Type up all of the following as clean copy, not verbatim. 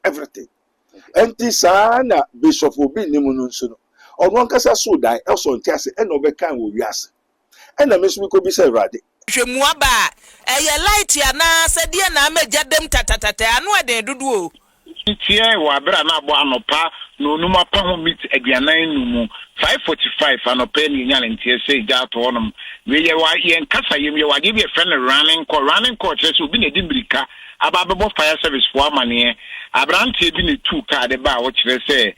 everything. Enti sana Bishop Obi ni mu nso no. Ono nkasa so dan elso ntiase e no be kan wo wiase. E na mesu ko bi se Awurade. Hwemu aba eye light ya na sede na amagya dem tatatata anu eden dudu o. Tie wa bra na abo anopa no numa pa ho meet aduanan numu 5:45 anopa ni nya ntie se ja to onum we ye wa ye nkasa yem ye wa give a friend running call chese obi na dimbirika ababebo fire service for amane abrante bi ne 2 car de ba wo kire se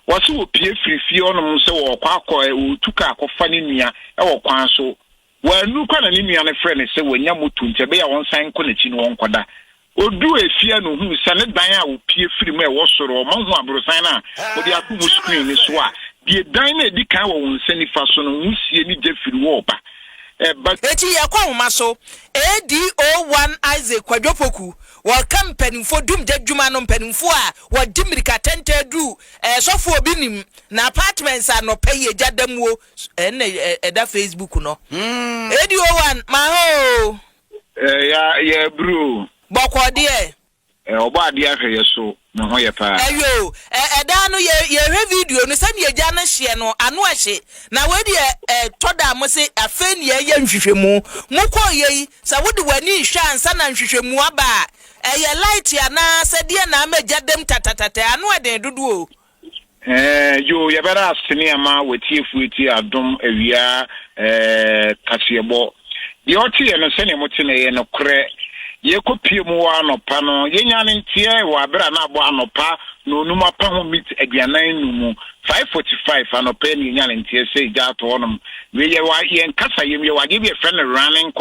wo so opie frifie onum se wo kwa akọ o 2 car akọfa ni nua e wo kwan so wa nu kwa na ni nua ne friend se wo nya motu nche be ya won san ko na chi no won koda odu efia no hu sane dan a opie firi mu e wo soro o manhu abrosan na odi akumu screen ni so a die dan na edi kan wo won sani fa so no husie ni je firi wo ba but eti ye kwa homa so ADO1 Isaac Kwadwopoku wa company fo dum dadwuma no mpanimfo a wa dimirika tentadu sofo obi nim na apartments a no pay jadamuo na eda Facebook no ADO1 ma ho ya bro bokode oba ade ahwe so no ho ye pa ayo eda no ye video no sane ye gya na hye no anu ahye na we de toda mo se afen ye nhwehwemu mukọ ye sa wode wani hwa ansa na nhwehwemu aba eye light ya na sede na amagya dem tatatata anu eden dudu o yo ye bera asene ama wetiefu eti adom awia kasebo ye oti ye no sene mo tene ye no kre ye kopie mu wa anopa no ye nya ne ntie wa bra na abo anopa no numa pa ho meet aduanan numu 5:45 anopa ni nya ne ntie se ja to onum we ye wa ye nkasa ye wa give a friend running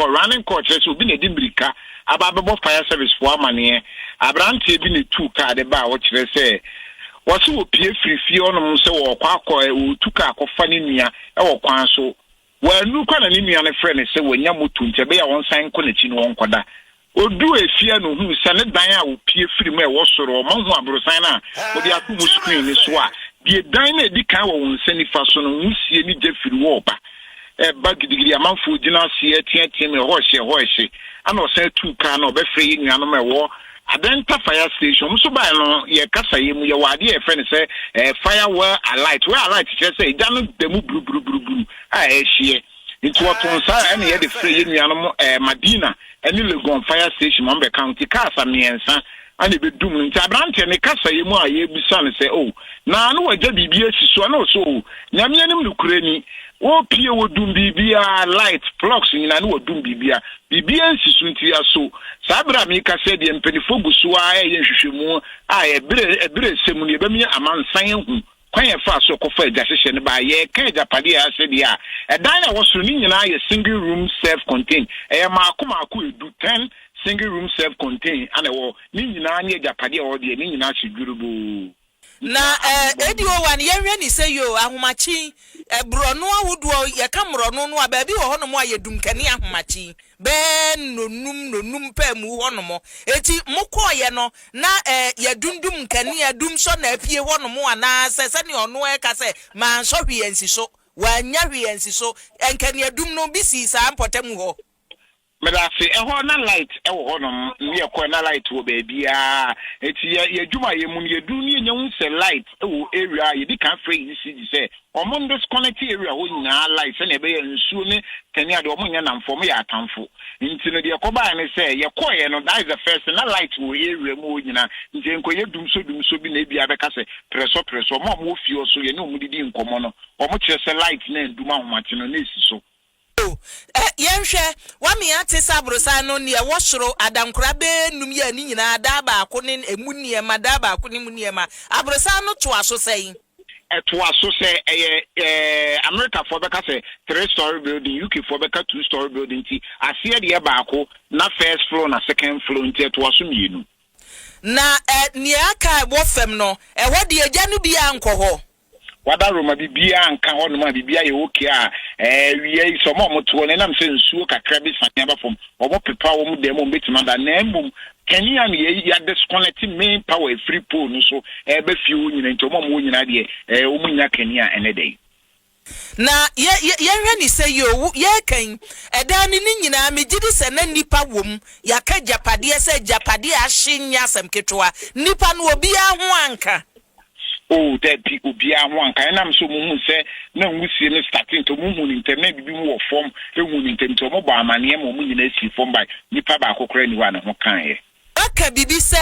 call chese obi na dimbirika ababebo fire service for amane abrante bi ne 2 car de ba wo kire se wo so opie frifie onum se wo kwa akọ o 2 car akọfa ni nua e wo kwan so wa nu kwa na ni nua ne friend se wo nya motu nche be ya won san ko na chi no won koda odu efia no hu sane dan a opie firi mu e wo soro manhu abrosan na odi akumu screen ni so a die dan na edi kan wo won sani fa so no husie ni je firi wo ba ba gidigidi amanfo gina sie tietie me hohye ana o say 2 car na obefre yi nua no me wo adenta fire station so ba no ye kasa ye mu ye wade e friend say fire where alight say ja no demu bru a ehie into what on sa ene ye de free ye nua no Madina ene Legon fire station Mombe County kasa miensa ani be dum nti abrante ne kasa ye mu a ye bisa ne say oh na no waja bibia siso na so nyame anim nukure ni o pie wo dum bibia light plugs nyina no dum bibia siso nti aso sabra mi kasa de mpenifo guso a ye hwehwemu a ebere semu ne be mi amansan hu kwan ye fa so kofa agahye ne ba ye ka agapade ya se dia edan na wo so ni nyina ye single room self contained maako edu 10 single room self contained and wo ni nyina ni agapade o de ni nyina chigurubu na ADO1 ye hwe ni se yo ahomachi ebrono ahodo ye ka mrono no aba bi wo hono mo ayedum kani ahomachi be nonum pa mu hono mo eti mokoye no na ye dundum kani adum so na apie hono mo ana se ne ono e ka se man so hwe ensi so wanya hwe ensi so enkani adum no bi si sa ampotam ho medase ho na light wo honom ni ekọ na light wo ba bia eti ye dwuma ye mu ye du ni nya se light wo area ye di kan free ni si say omo disconnect area wo nyina light se na be ye nsuo ni kani ade omo nya na mfom ya atamfo nti no de ekoba ne say ye koye no that is the first na light wo area mu nyina nti enko ye dum so bi na bia be ka say preso mo fi o so ye no mu didi nkomo no omo kire se light na nduma homate no na esi so yenhwe wami ate sabrosa no ne wo soro adankura be num ya ni nyina da ba ko ne emu nie ma da ba ko ne mu nie ma abrosa no to aso sei to aso say America for beka say 3-story building UK for beka 2-story building ti asia de ba ko na first floor na second floor nti to aso mienu na ne aka wo fem no wo de agya no bia ankoho wada roma bibia anka hono ma bibia ye okay a wie so mo to ne nam se nsuo kakra bi sanya ba fom obo pepa wo mu dem betima da na embum kania ne ye ya disconnect main power free pole no so be fie wo nyina nti mo nyina de wo mu nya kania ene dey na ye ni say yo ye kan eda ni nyina megidi se na nipa wom yaka japade se japade ahye asem ketwa nipa no obi aho anka oh that people be one kind am so mumu say na nwusie ne starting to mumu internet bi mu wo form ewu internet to mo ba amane mo nyina si form by nipa ba akokora ni wa na ho kan ye aka bibi se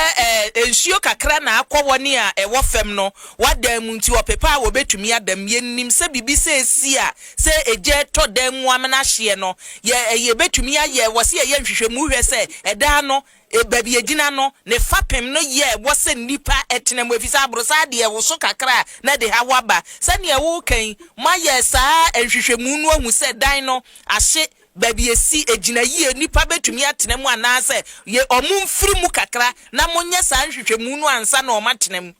ensuo kakra na akwọwọ a ewo fem no wadam nti opepa wo betumi adam yennim se bibi se esi a se eje to dam mu amana hye no ye betumi aye wo se ye nhwehwemu hwe se eda no baby egina no ne fapem no ye wo se nipa etenam afisa abrosa de wo so kakra na de ha waba se ne wo kan maye saa nhwehwemu no ahu se dan no ahye baby esi ejina yie nipa betumi atenam anase ye omumfiri mu kakra na monye saa nhwehwemu no ansa na omatenam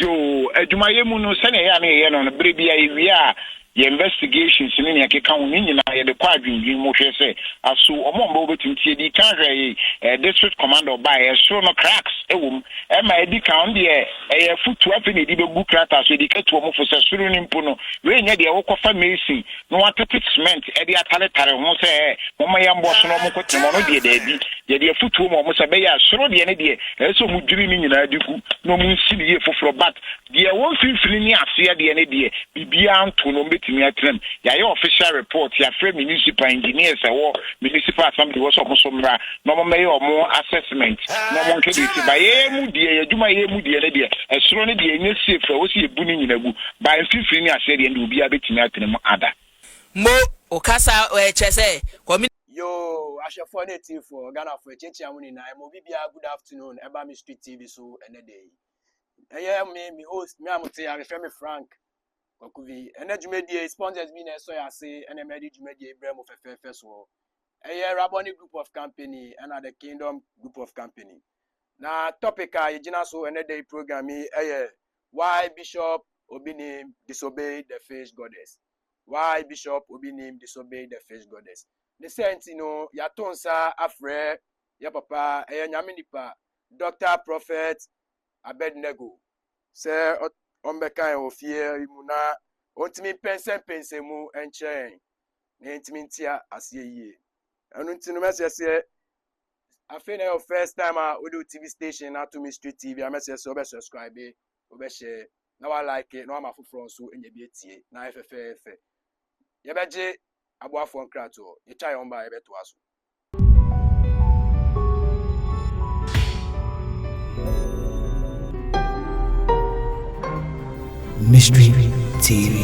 yo adwumaye mu no se ne ya na ye no bre bia ewia ye investigations ni ne akeka ho ni nyina ye de kwa adwindwin mo hwe se aso omomba obetimtie di kan hwe district commander by so no cracks ewum e ma edi kan de e futu afi ne di begu krata so di ketu mo fo se suru ni mpo no we nya de wo kofa mesi no watete cement e de ataletare ho se mo ma ya mbo so no mo kotimo no de da bi ye de futu mo se be ya suru de ne de e so mu dwiri ni nyina diku no mu nsi ni ye foforo bat de won finfini ni ase de ne de bibia anto no betimi atrem ya ye official report ya frame municipal engineers awo municipal assembly was so mra no mo mey omo assessment no mo nke de ba ye mu de ye adwuma ye mu de ne de esoro ne de enye safe wo si ebu ni nyinagu ba finfini ni ase de ne obi abetimi atrem ada mo okasa chese yo ashefo native for Ghana for chechi amuni na mo bibia good afternoon eba me street TV so ene day me host me amote ya refer me Frank Okuvi ene djumedie sponsors bi na so ya say ene medi djumedie Ibrahim ofefefe so Raboni group of company and the Kingdom group of company na topic a yigina so ene day program why Bishop Obinim disobeyed the first goddess. Why Bishop Obinim disobeyed the first goddess. The sense, ya tonsa afre, ya papa, nyaminipa, Dr. Prophet Abednego. Se ombeka en ofie imuna, ontimi pense mu enchen, ne intimintia asye ye. Anuntinu mese afine your first time odo TV station na to me street TV, I message obe subscribe, obe share. Now I like it, no I'm a full so enye bi etie, na FFF. Yebeje Abuafo Nkrato, ye try on by beto aso. Mystery TV.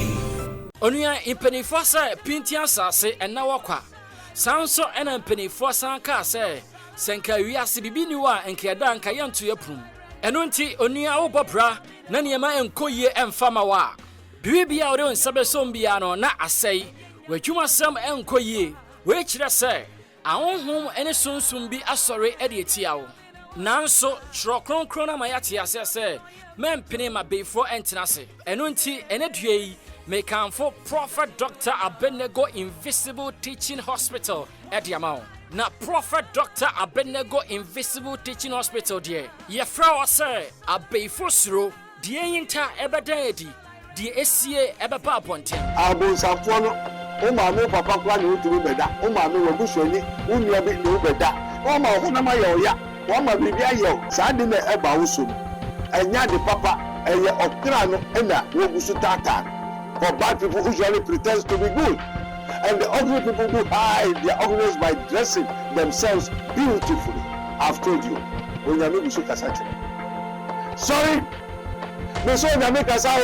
Onuya impenifo se pinti asase ena wakwa. Sanso ena impenifo sanka se senka wiase bibi ni wa enke da nka yentu yaprum. Eno nti onuya wo bobra na niema enkoye emfama wa. Bibia ore onsabe sombia no na asai. Wadwuma sam enkoye we kire se ahonhom ene sunsum bi asore ede etiawo nanso tro kronkron na mayate ase se mempene ma before entenase eno nti ene duei mekanfo Prophet Dr. Abednego Invisible Teaching Hospital ediamao na Prophet Dr. Abednego Invisible Teaching Hospital die ye fra o se abefo suro die yinta ebeda edi die esie ebeba aponten abonsafo no o ma me papa kwa ni oturu beda o ma me wagusoni unia bi ni beda o ma ho na ma ye oya o ma bibi aye sa de na eba wosum enya de papa eye okra no na wogusu tata for bad people usually pretend to be good and the ugly people who hide their ugliness by dressing themselves beautifully. I've told you when you make kasache sorry me so na make kasa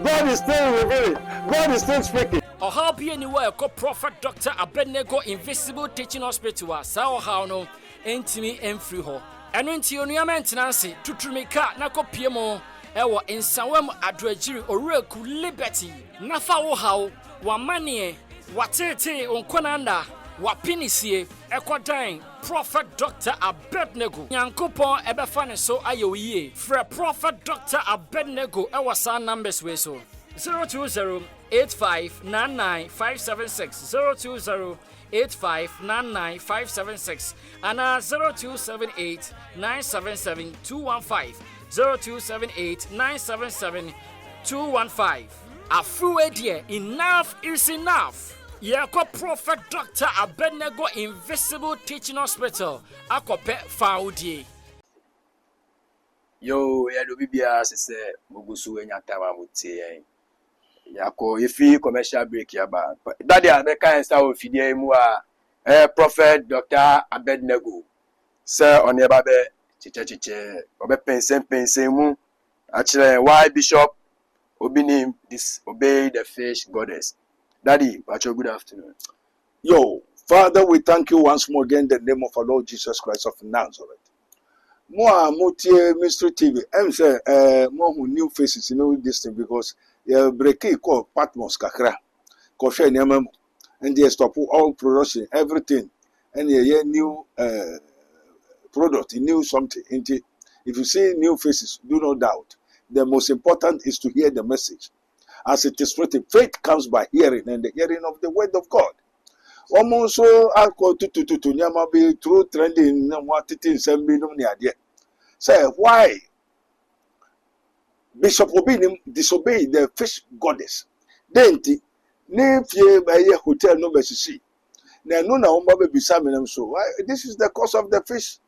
God is still revealing. God is still speaking. How be anywhere called Prophet Dr. Abednego Invisible Teaching Hospital. Sao how no entimi enfree ho. Eno nti onua maintenance tutumika na kopiemo ewo insawam adwagiri oreku liberty. Nafa wo hawo wa manie watete onkonanda wapinisie ekodan Prophet Dr. Abednego Yankopon ebefa ne so ayoyie fra Prophet Dr. Abednego ewasa numbers we so 020-8599-576 020-8599-576 and 0278-977-215 0278-977-215 Afuwe dear, enough is enough. Yako Prophet Dr. Abednego Invisible Teaching Hospital. Akope Faudi. Yo, ya do bibia se mugusu enya time amutie. Yako ifi commercial break ya ba. Daddy abeka ensa ofidie mu a Prophet Dr. Abednego. Sir on eba be chiche obe pensen mu actually why bishop obinim disobey the fish goddess. Daddy, good afternoon. Yo, Father, we thank you once more again in the name of our Lord Jesus Christ of Nazareth. More Motie Mystery TV. I'm say more new faces, you know this thing because break called Patmos Kakra. Koshe Nyamam and they stop all production, everything. And new product, new something. If you see new faces, do not doubt. The most important is to hear the message. As it is written, faith comes by hearing, and the hearing of the word of God. Almost so alcohol to nyama be true trending what it is and be no idea. Say why Bishop Obinim disobey the fish goddess. Then name fear by a hotel no see. Now no na be so this is the cause of the fish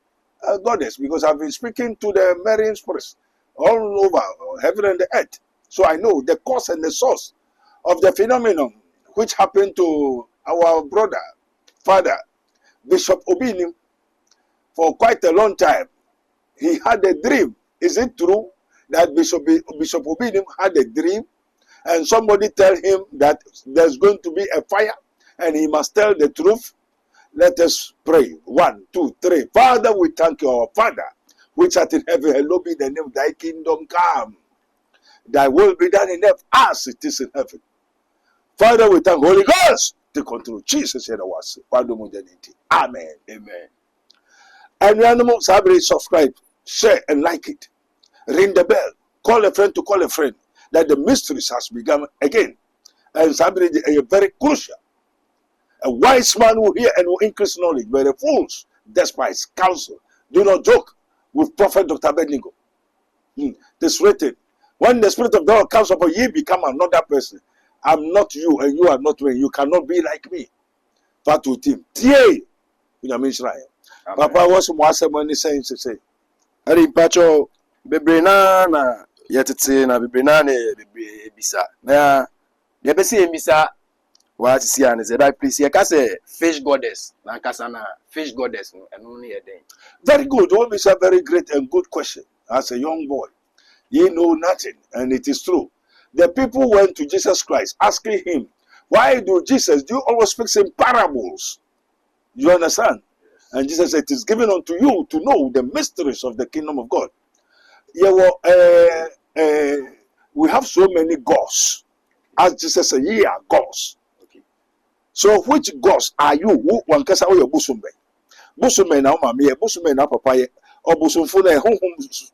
goddess, because I've been speaking to the marine spirits all over heaven and the earth. So I know the cause and the source of the phenomenon which happened to our brother, father, Bishop Obinim, for quite a long time. He had a dream. Is it true that Bishop Obinim had a dream and somebody tell him that there's going to be a fire and he must tell the truth? Let us pray. 1, 2, 3. Father, we thank you, our Father, which art in heaven. Hallowed be the name of thy kingdom come. Thy will be done in earth as it is in heaven. Father, we thank Holy Ghost. Take control. Jesus said was. Amen. Amen. And you subscribe, share, and like it. Ring the bell. Call a friend to call a friend. That the mysteries has begun again. And somebody is very crucial. A wise man will hear and will increase knowledge, but the fools despise counsel. Do not joke with Prophet Dr. Abednego. This written. When the Spirit of God comes upon you, become another person. I'm not you, and you are not me. You cannot be like me. But to him, Papa was more money saying to say. Ari pacho bebrena na yetete na bebrena na bisa. Na ye be say bisa wa sisi an say that please ye ka say fish goddess na kasa na fish goddess no eno no ye den. Very good. Always a very great and good question. As a young boy, ye know nothing, and it is true. The people went to Jesus Christ asking him, why do you always speak in parables? You understand? And Jesus said, it is given unto you to know the mysteries of the kingdom of God. We have so many gods. As Jesus said, ye are gods. Okay. So which gods are you? One kasa o your busumbe. Busumbe na mama, busumbe na papa, or busumfune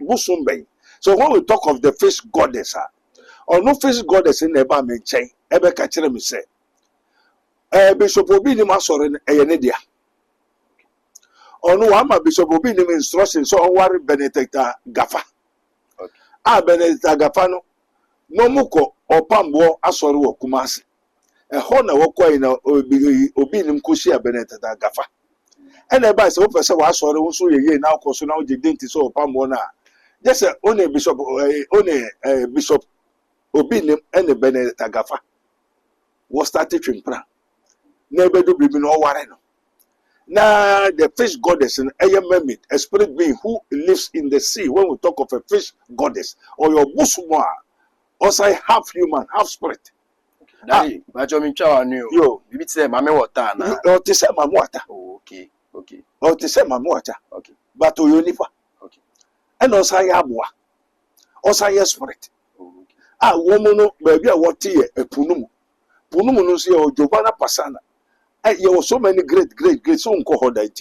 busumbe. So when we talk of the fish goddess, or no fish goddess in the Bama chain, ever catch me say, Bishop Obinim Asorin Enedia. Or no, I'm a Bishop Obinim instruction, so on worry Benedicta Gaffa. Benedicta Gaffano, no muko or Pambo Asoru or Kumasi. A honor woko in Obinim Kushia Benedicta Gaffa. And I buy so person was so ye now, because now the dentist or Pambona. Just only Bishop Obinim and the Benedict Agafa was started to implant. Never do be no warren. Now the fish goddess in Ayamemit, a spirit being who lives in the sea. When we talk of a fish goddess or your busuma, also half human, half spirit. Daddy, but you knew yo, you say Mamma water now. Or to say my water. Okay. Or to say my water. Okay. But to you never. And also Yabwa, also spirit. Woman, baby, what tea a punum. Punum no see or Giovanna Passana. You were so many great son called that.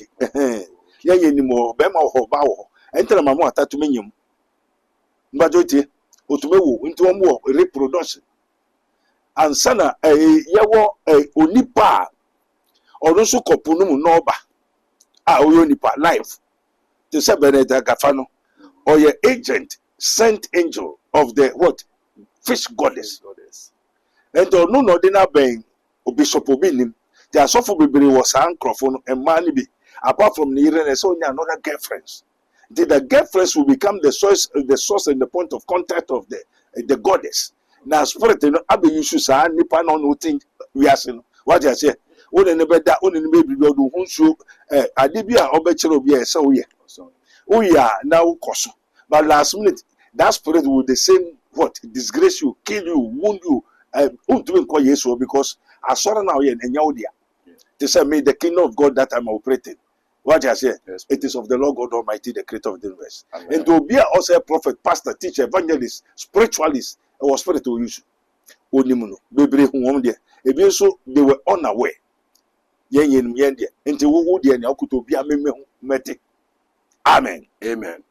Yea, anymore, Bema or Bow, enter my water to minium. Majority, or to me into a more reproduction. And Sana, a yawa, a unipa, or also copunum noba. Unipa life. To say Benedetta Gaffano. Or your agent, sent angel of the what? Fish goddess. And no no dinner bang or Bishop Obinim. They are so for baby was a microphone and money be apart from the and so another girlfriends. The girlfriends will become the source and the point of contact of the goddess. Now spirit you know abe you should say nipa no no think we are saying what I say. One never that one baby do who show adibia obechero bi ese wo ye. Oh yeah, now koso. But last minute that spirit will the same what disgrace you, kill you, wound you, because I saw now in Yaudia. They said, "May the kingdom of God that I'm operating." What I say, yes. It is of the Lord God Almighty, the creator of the universe. Amen. And to be also a prophet, pastor, teacher, evangelist, spiritualist, or spiritual use. Onimuno, baby, who there. So they were unaware. Yen yen into who dear Nakuto be a meme. Amen. Amen.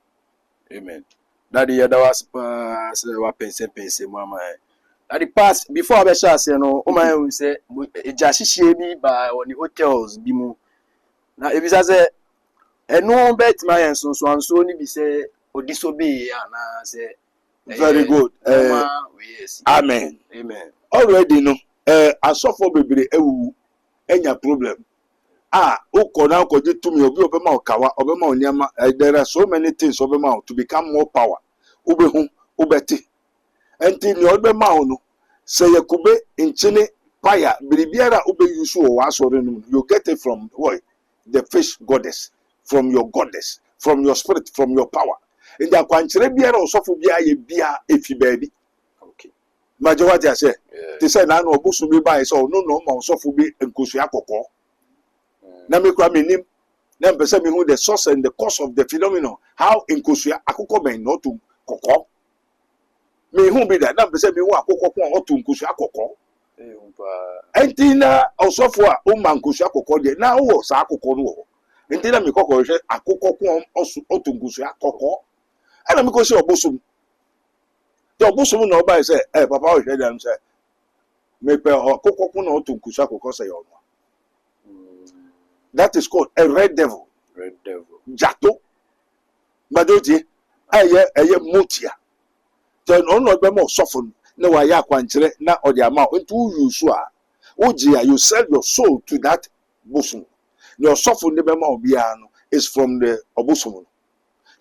Amen. Daddy, that was what pense, mama. At the past, before I was you know, my own say, Jashi me by on the hotels, Bimu. Now, if it's as a no bet my and so only be say, or disobey, and I say, very good. Yes. Amen. Amen. Already, no, I suffer baby, any problem. Now could to me, Obama Kawa, Obama Nyama. There are so many things Obama to become more power. Ube home, ubeti. Until the other man say you could be in Chile, Paya, Bribiera Ube Yusu or Asorin. You get it from what? The fish goddess, from your goddess, from your spirit, from your power. In the Quancherebia or Sophobia, Bia, if you baby. Okay. Majority I say, they said, I know Busu be by so no more Sophobi and Kusiakoko. Namikram then person who the source and the cause of the phenomenon. How in Kusia Akoko may not to Koko. May who be that? Then person who Akoko or to Kusia Koko. Entina also for Oman Kusia Koko, now was Akoko. Entina Mikoko, Akoko also to Kusia Koko. And I'm because you're Busum. The Busum no by say, Papa, I say, Maybe or Koko no to Kusia Koko say, that is called a red devil. Red devil. Jato. Madoji. Aye mutia. Then on no bemo soften. No waya quantre na or the amount into you swa. Ojia, you sell your soul to that bosom. Your soften the bemo biano is from the obusum.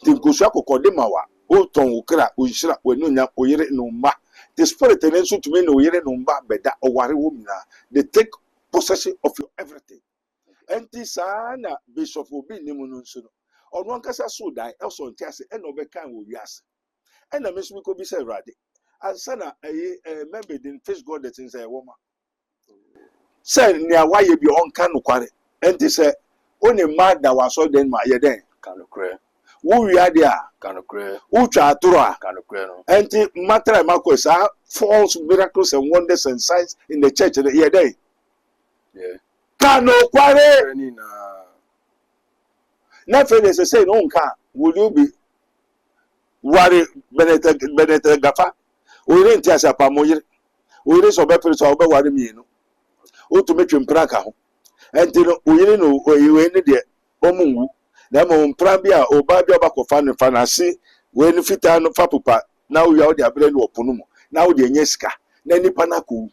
Tinkusako kodemawa. Oton ukra ushra wenunya oyere no ma. The spirit and to me no yere no ma beda or wari wumina. They take possession of your everything. Enti sana Bishop Obi nimununsu no ono ankasa so dan elso ntiase e no be kan wo wiase e na mesu ko bi se rade ansana member din fish god that in say woman say ni awaye bi on kan kware enti se oni mada waso den ma ye den kan kre wo wiade a kan kre wo twa atoro a kan kre no enti matra mako sa false miracles and wonders and signs in the church ye den yeah. Kano kware na fele say no nka will you be worry benete gafa ore nti asapa moyire ore so be pere so be worry mi no o to metwe mpra ka ho enti no oyire no oyiwe ni de omunwu na mo mpra bia oba bia obakofa ne fa na se we ni fita no fa pupa na o ya o de abere no opono mo na o de enye sika na nipa na ko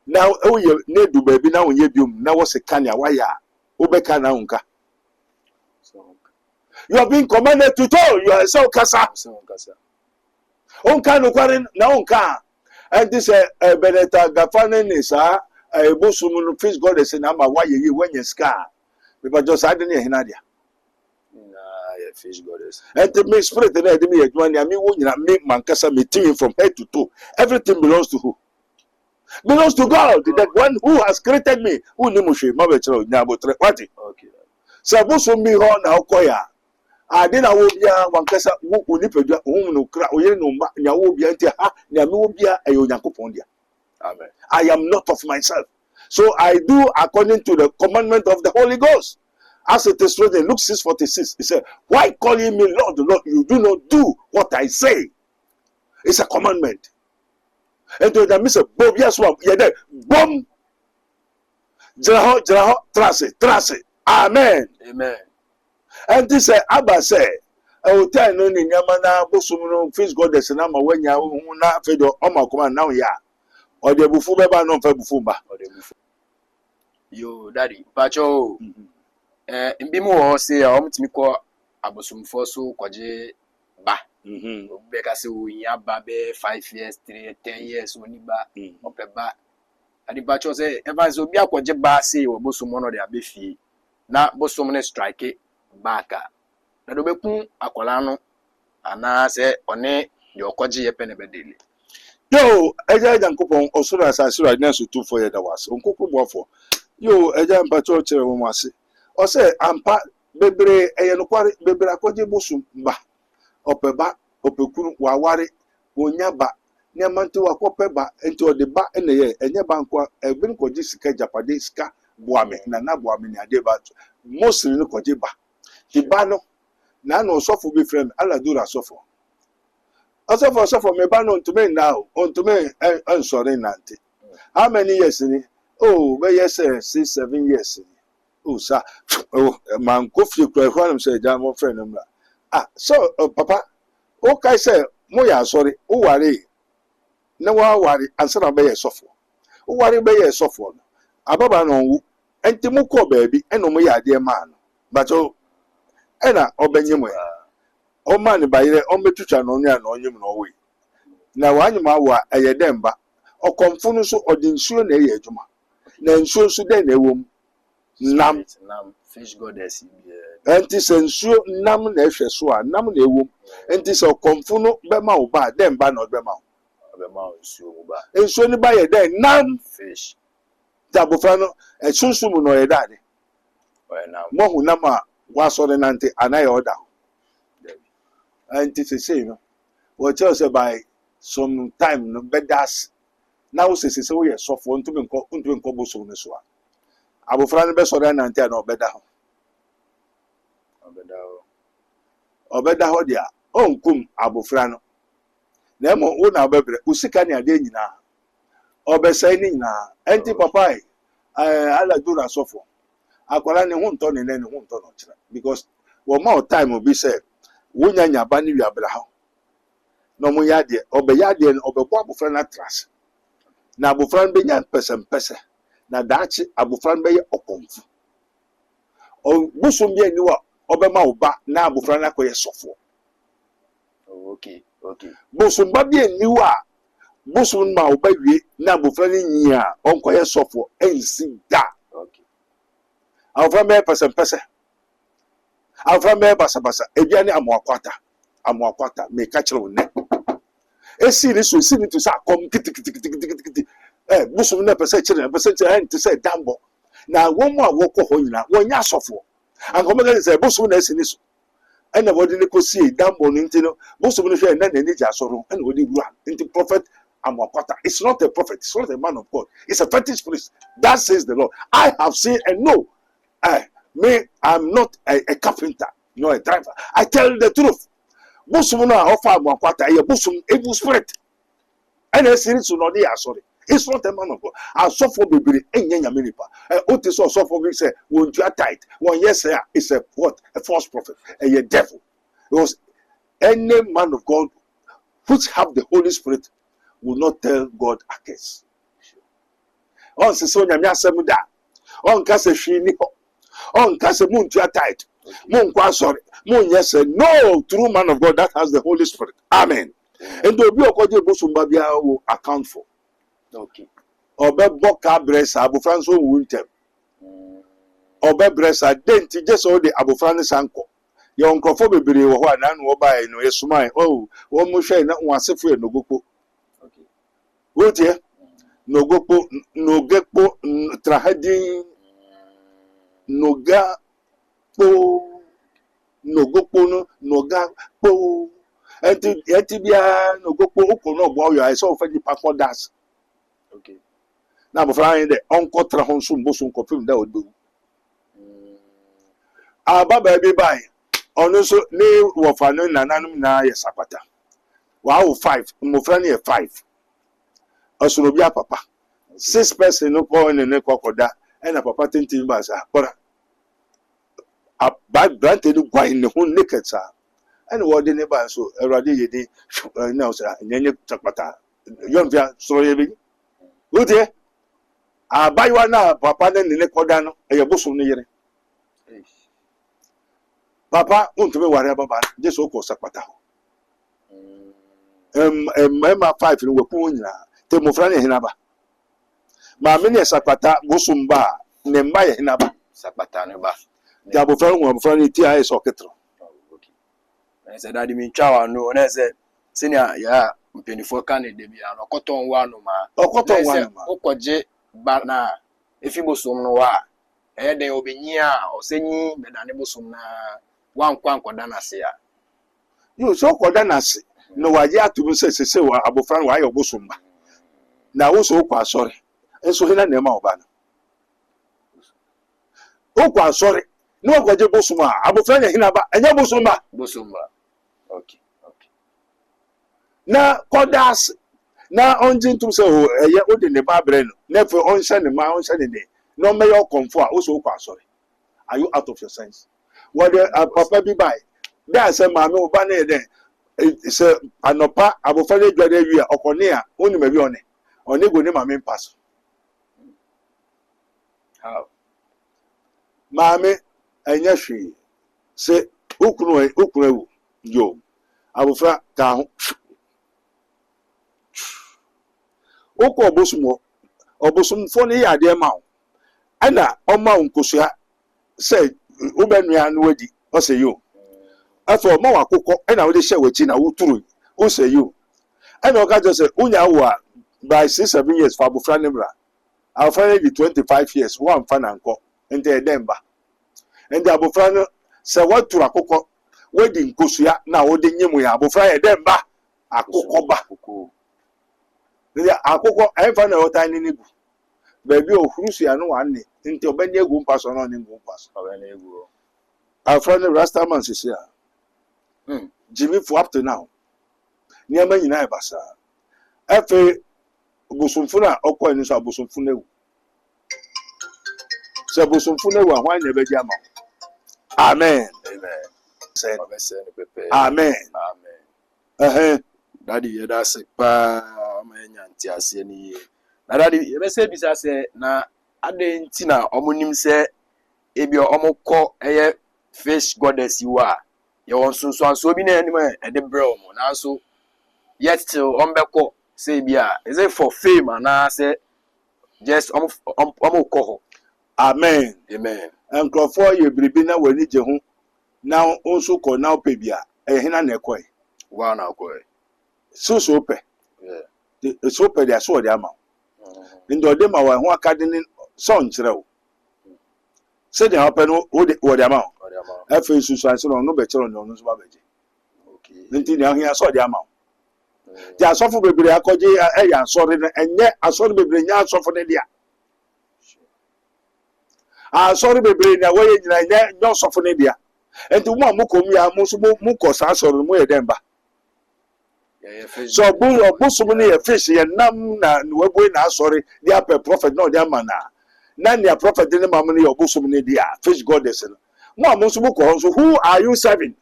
now oh ye ne du baby na onye biom na wo se kania waya obeka na unka you are being commanded to tell you are so kasa unka no kware na unka and this beneta gafane ni sa ebosum no fish god say na ma waye ye wenye ska because just ade ne hina dia na fish goddess and the spirit na ade me adwani ami wo nyina me mankasa me team from head to toe everything belongs to who? Belongs to God, that one who has created me. Who nimushe mabechero nyabotre wati. Okay. Sabuso mi ho na okoya. Ade na wo bia wankasa wo onipedua wo no kra oyere no mba nya wo bia nti ha nya me wo bia ayo Nyankopon dia. Amen. I am not of myself. So I do according to the commandment of the Holy Ghost. As it is written in Luke 6:46, he said, "Why calling me Lord, Lord? You do not do what I say." It's a commandment. And to the Mr. Bobia Swamp, yeah, there, boom, Jeraho, trace, amen. Amen. And this Abba say, I will tell you, Yamana, Bosum, fish goddess, and I'm a when you na fedo, Oma command now, ya. or the bufu beba no fa bufumba. Yo, daddy, Pacho. Mbimo say I want me call abosumfo so kwaje ba. Beka say we ba be 5 years, 10 years oni ba ope ba. Adi Pacho say ever so bi akwaje ba say obosum no de abefie. Na bosom ne strike baka. Na do beku akola no ana say one de okwaje ye pene bedele. Yo, eja Yankopon osoro asase right now so 2 4 years that was. Onkoko bofo. Yo, eja mpacho chere wo mase. O say ampa bebre eye no kware bebre akwaje bosum ba. Opeba opekuru waware onya ba ne mante wakope ba enti ode ba ene ye enye ba nkwa ebin kwaje sika japade sika boame na boame ni ade ba mostly no kwaje ba. Ti ba no na no sofo be friend aladura sofo. Asofo me ba no ntume now ontume ensore nante. How many years ni? Oh, be yes 6 7 years ni. Oh sir. Oh man ko fi kura kwa am say jam mo friend am la. So papa, o kai say mo ya sorry, o ware. Na wa ware ansa na be yes sofo. O ware be yes sofo no. Ababa no wu. Enti mo ko baabi eno mo ya de ma no. But o ena obenyimo ya. O man ba yire o metutwa no nya no onyim no we. Na wanyima wa eyedemba. O komfunu so odinsuo na eye adwuma. Na nsuo so den na ewom. Nam fish goddess. Enti sensuo nam na ehwe so a nam na ewom. Enti so komfunu be ma wo ba demba na be ma wo. Be ma nsuo wo ba. Nsuo ni ba ye den nam Fish. Tabofra no esunsum no ye dade. Now. Mo hu nam a wa sore nante anaye oda. Enti say no. What tell say by some time no bedas. Now say we ye sofo ntumi nko boso ne so a. Abofra no be sore nante na obeda ho. Obeda ho dia onkum abofra no. Na mo wo na obebre usika ne ade nyina. Obesai ni nyina. Enti papa ala dura sofo. Akwala ne hu nto ne ne hu nto no kira because wo ma time obi say wonya nyaba ni wi abraha. No mo ya de obeya de obebo abofra na tras. Na abofra no be nya pese na daachi abofra no be ye okomfu. O busum bi aniwa obema oba na abofra na koye sofo. Okay. Busum ba bi aniwa busum ma oba wie na abofra ni nyia onkoye sofo ensi da. Okay. Abofra me pese. Abofra me basa ebiane amoakwata me ka kire wonne. Esi ni so si ni to sa kom kiti. Busum na pese kire enti say dambo. Na womu a wokọ ho nyina wonya sofo. Ankomega say busum na esi ni so. Ena wodi ne kosi dambo no ntino busum no hwe na nani ja soro ena wodi wura nti prophet Amokwata. It's not a prophet, it's not a man of God, it's a fetish priest. That says the Lord. I have seen and know. I'm not a carpenter, nor a driver. I tell the truth. Busum no offer Amokwata a busum evil spirit. And a series to not sorry. It's not a man of God. I suffer baby enya nyamenipa. Otis or suffer we say won't you tight. One yes sir is a what? A false prophet, a devil. Because any man of God which have the Holy Spirit will not tell God a case. On se so nyame asem da. On ka se hwi ni ho. On ka se muntu tight. Mon kwa sorry. Mon yes no true man of God that has the Holy Spirit. Amen. And obi okoje bosumba bia wo account for. Okay. Obe boka bresa abofra nso wuntem. Obe bresa denti je so de abofra ne sanko. Ye onkrofo bebere wo ho ana no obae no esumai. Oh, wo mo hwe na wasefo e nogoko. Okay. Wotie? Nogepo trahadi noga po nogopo no noga po enti bia nogopo ukono ogbo yo ai so fa di passport das. Okay. Na bo flying de onko tra ho nso mbo so nko pim da odo. Aba ba bi bai. Ono so ni wo fa no nananum na yesapata. Wow 5, mo fra ni 5. Osoro bia papa. 6 person no ko ne kokoda e na papa tintin ba sa. Kora. Bad brand no gwa ne ho naked sa. And what the neighbor so Eradi yedi na so nyenye chapata. Yon via so ye bi. wotie abayewa na papa ne ne koda no eye bosom ne yere papa untumi ware baba jesu ko sakpata ho mema 5 no waku nyina te mofra ne hinaba ma me ne sakpata bosom ba ne mba ye hinaba sakpata ne ba ya bofra no mofra ne ti aye so ketro na se dadi mi twa no na se senior ya mpenifo ka ne de bia no koton wa no ma okoton wa no ma okoje ba na efi bosom no wa den obenyi a osenyi medane bosom na wankwa nkoda na se ya yo so koda na se no waje atubu se wa abofra no wa aye bosom ba na wo so kwa sori enso hina na ma oba no o kwa sori no kwaje bosom a abofra ne hina ba enya bosom ba okay na kodas na onjin tum se o eye o de ne ba bre no na fe onhye ne ma onhye ne ne no me yo konfo a o so kwa sori are you out of your sense what papa bi bai da se ma me oba na ede se anopa abofra le dwade wi a okone a oni ma bi one go ne ma me pass how ma me enya hwe se okunu ewu yo abofra ka ho oko obosumfo ne ya de ma wo ana oma nkosua se ubenua no wadi o se yo afọ ma wakokọ ana wo de hye wachi na wuturu o se yo ana o ka je se unya wo a by 6-7 years for abofra ne bra abofra ne 25 years one fa na nko ente edemba ente abofra no se waturu akokọ wadi nkosua na wo de nyemu ya abofra edemba akokọ ba akokọ efa na wota ni nigu baby ohurusu ya no wanne nti obanye egu mpaso no ne egu mpaso obanye egu afro rastaman sisi a Jimmy for up to now niama nyina e basa efe bosomfu na okọ ni so abosomfu na ewu se bosomfu na ewu ahwan na beji ama amen amen daddy ye da se pa ma nya ntiase ni ye na daddy ye be se bisa se na ade nti na omonim se ebi omokọ eye fish goddess yiwa ye won so bi na anim e de brel mo na so yet till ombekọ say bia is it for fame and say just omokọ ho amen nkrofo ye biribi na wani je ho na onso kọ na opebia ehina na ekọ wa na akọ so pe so pe dia so dia ma ndo de ma wa ho akade ni so nkyere wo se dia ope no wo dia ma efe susu anse no be kyere no so ba beje okay nti ni ahia so dia ma dia asofo bebre akoje eya asori no enye asori bebre nya asofo ne dia asori bebre na wo ye nyina nya asofo ne dia enti mo amukom ya mo so mo kosa asori mo ye demba so obusom ne ye fish ye nam na webwe na asori dia per prophet no dia mana na ne prophet ne mam ne ye obusom ne dia fish goddess no mo amusom ko so who are you serving?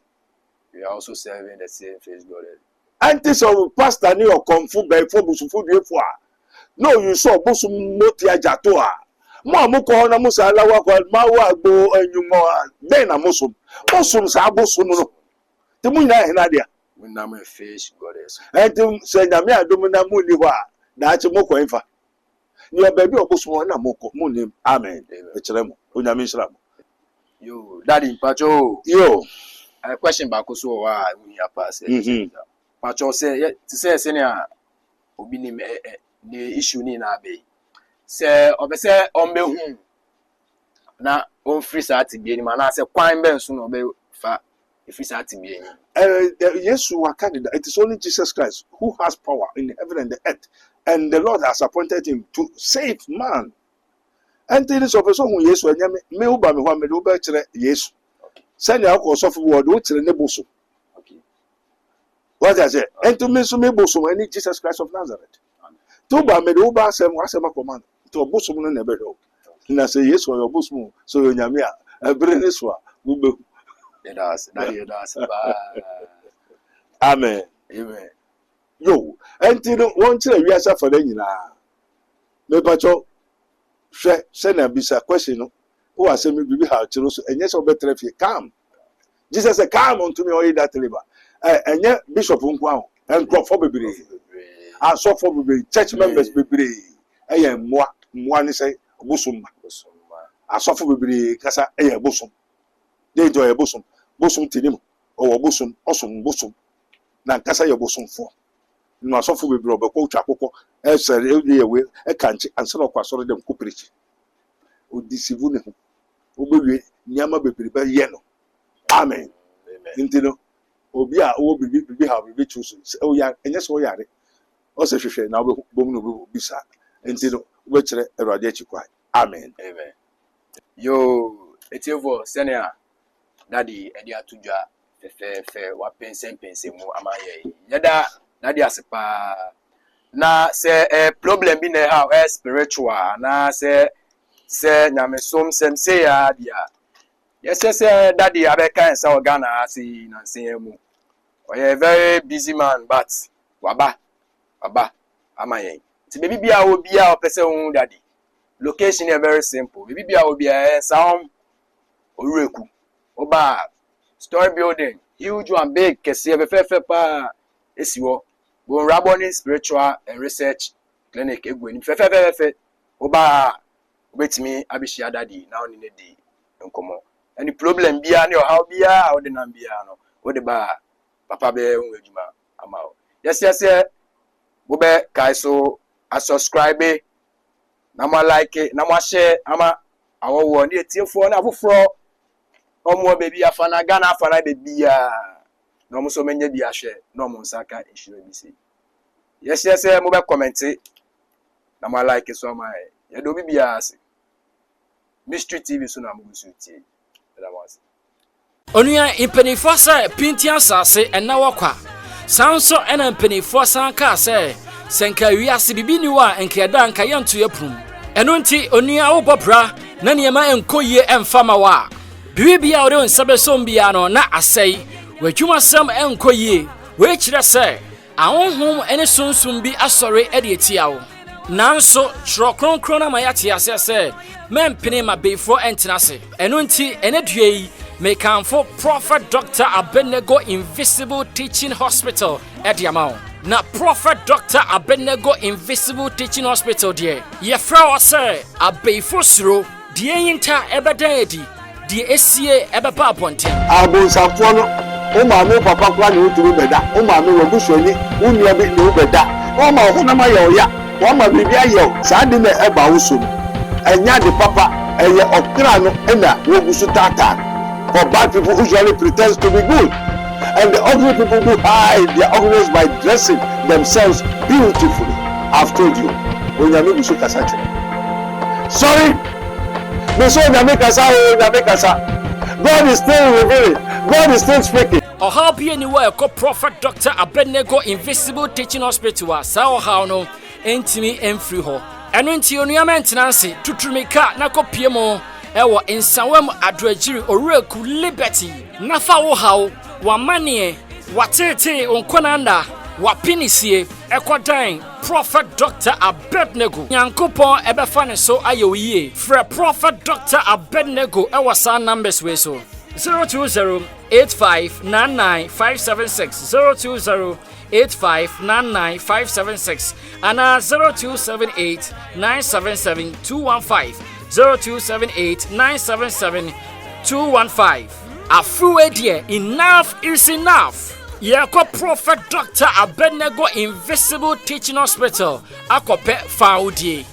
We are also serving the same fish goddess. Anti so pastor ni o konfu be fo busufo duefo a no you so obusum moti ajato a mo amuko na musa alawa kwa ma wa gbo anyumo den na musum sa abusum no te mu nyina he na dia We name a fish goddess. Anti se nyame adom na mu ni ho a na ache moko enfa ni obabi obusum na moko mu ni amen e kire mo onyame nhira mo Yo daddy pacho yo a question back so wa we here pass pacho say to say na obi ni the issue ni na be say obese ombehu na on free sati bi ni ma na say kwan ben so no be fa free sati bi ni yes, we are candidate. It is only Jesus Christ who has power in heaven and the earth, and the Lord has appointed him to save man. And this officer who yes, when me uba me me uba chere yes. Send your course of word which the bosom. Okay. What I say? And to me so me bosom any Jesus Christ of Nazareth. To ba me uba sem wasema command to bosom no nebe do. Na say yes or your bosom so you nyame a bring this one. That's Amen. Amen. Yo, until one chere we asa for den nyina. me pacho hwe se na bisa question no who asem bibi ha chiro so enye so betre fie calm Jesus said come unto me all ye that labor enye bishop nko ahụ enkrofo bebre asofo bebre church members bebre eye mmoa ni say obusum asofo bebre kasa eye obusum dey joy obusum busum tinim o obusum osum busum na kasa ye obusum fo no asofo bebre obekọ twa akokọ esere ewe e kanchi ansoro kwa soro dem ko preach odisivu ne ho obewe nyama bebre ba ye no amen intino obi a wo bibi ha bibi chusu o ya enye so yare o se hwehwe na bom no bisa intino we kire Erade achikwa amen yo etievo senior daddy edi atudwa fe wa pense mu amaye yada daddy asepa na se problem bi na how spiritual na se nyamesom semse ya dia yes daddy abeka ensa Ghana asi na nsen mu a very busy man but waba amaye ti baby bia obi a opese hu daddy location is very simple baby bia obi a sound oreku oba story building huge and big kese be pa esiwo go Raboni spiritual and research clinic egweni fe oba obetimi abishia daddy now ni dey nkomo any problem bia ne how bia o de na bia no o de ba papa be hu adwuma ama o yes wo be kai so a subscribe na ma like na ma share ama awowo ne etiefo na afoforo omo baby afana Ghana afana baby ya no mo so menye bi ahwe no mo nsaka ehiro bi se yes mo be comment na ma like so ma ye do bibia ase Mystery TV so na mo gusu tie Onua impenifo se pintia sase ena wakwa sanso ena impenifo sanka se senka wiase bibini wa enkeda anka yanto yaprum eno nti onua wo bobra na niema enkoye emfama wa bibia ore onsabe sombia no na asai wadwuma sam enkoye we kire se ahonhom ene sunsum bi asore ede etiawo nanso tro kronkron na mayate ase se mempene ma befo entenase eno nti ene duei mekanfo Prophet Dr. Abednego Invisible Teaching Hospital Ediamao. Na Prophet Dr. Abednego Invisible Teaching Hospital die. Ye fra ose abefo suro die yinta ebededi die esie ebeba abonten. Abonsafo no o ma me papa kwa ni oturu beda o ma me wabusuani unia bi ni beda o ma ho na ma ye oya o ma bibi aye sa de na eba wosum enya de papa eye okra no na wogusu tata. For bad people who usually pretend to be good, and the ugly people who hide their ugliness by dressing themselves beautifully. I've told you, when you make kasa. Sorry, God is still revealing. God is still speaking. Or how be anywhere called Prophet Dr. Abednego Invisible Teaching Hospital. Sao how no, entimi free ho. And into your new maintenance, tutrumika nako piemo. Ewo insawem adwagiri oreku liberty nafa wo hawo wa manie watete onkonanda wa pinisie ekodan Prophet Dr. Abednego Yankopon ebefa ne so ayoyie frɛ Prophet Dr. Abednego ewa sa numbers we so 02085995576 02085995576 ana 0278977215 0278977215 Afuwe dear enough is enough. Yako Prophet Dr. Abednego Invisible Teaching Hospital akope faudie.